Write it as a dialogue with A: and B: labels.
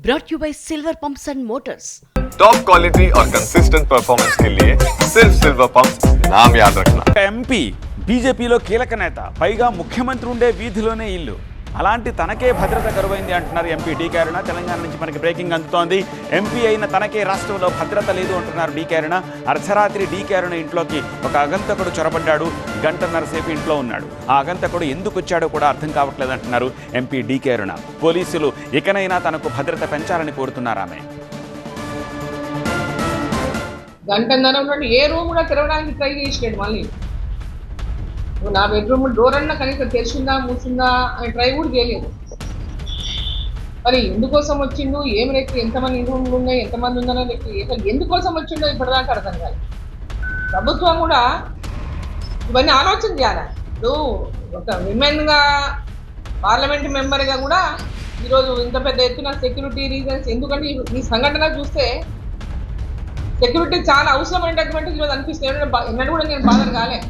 A: brought you by Silver Pumps and Motors.
B: Top quality और consistent performance के लिए सिर्फ सिल्वर पंप्स नाम याद रखना।
C: ఎంపీ బీజేపీలో కీలక నేత, పైగా ముఖ్యమంత్రి ఉండే వీధిలోనే ఇల్లు. అలాంటి తనకే భద్రత కరువైంది అంటున్నారు ఎంపీ డీకే అరుణ. తెలంగాణ నుంచి మనకి బ్రేకింగ్ అందుతోంది. ఎంపీ అయిన తనకే రాష్ట్రంలో భద్రత లేదు అంటున్నారు డీకే అరుణ. అర్ధరాత్రి డీకే అరుణ ఇంట్లోకి ఒక ఆగంతకుడు చొరబడ్డాడు. గంటన్నర సేపు ఇంట్లో ఉన్నాడు. ఆ ఆగంతకుడు ఎందుకు వచ్చాడో కూడా అర్థం కావట్లేదు అంటున్నారు ఎంపీ డీకే అరుణ. పోలీసులు ఇకనైనా తనకు భద్రత పెంచాలని కోరుతున్నారు ఆమె.
D: గంటన్నర ఉన్నట్టు ఏ రూమ్ కూడా తెరవడానికి ట్రై చేసినాడు. మళ్ళీ నా బెడ్రూమ్ డోర్ అన్నా కనీసం తెరిచిందా మూసిందా అని ట్రై కూడా చేయలేదు. మరి ఎందుకోసం వచ్చిండు, ఏం రేపు ఎంతమంది రూమ్లు ఉన్నాయి, ఎంతమంది ఉందనో ఎందుకోసం వచ్చిండో ఇప్పటిదాకా అర్థం కాదు. ప్రభుత్వం కూడా ఇవన్నీ ఆలోచన చేయాలి. ఇప్పుడు ఒక విమెన్గా పార్లమెంట్ మెంబర్గా కూడా ఈరోజు ఇంత పెద్ద ఎత్తున సెక్యూరిటీ రీజన్స్, ఎందుకంటే ఈ సంఘటన చూస్తే సెక్యూరిటీ చాలా అవసరమైనటువంటి ఈరోజు అనిపిస్తుంది. ఎన్నడూ కూడా నేను బాధలు కాలే.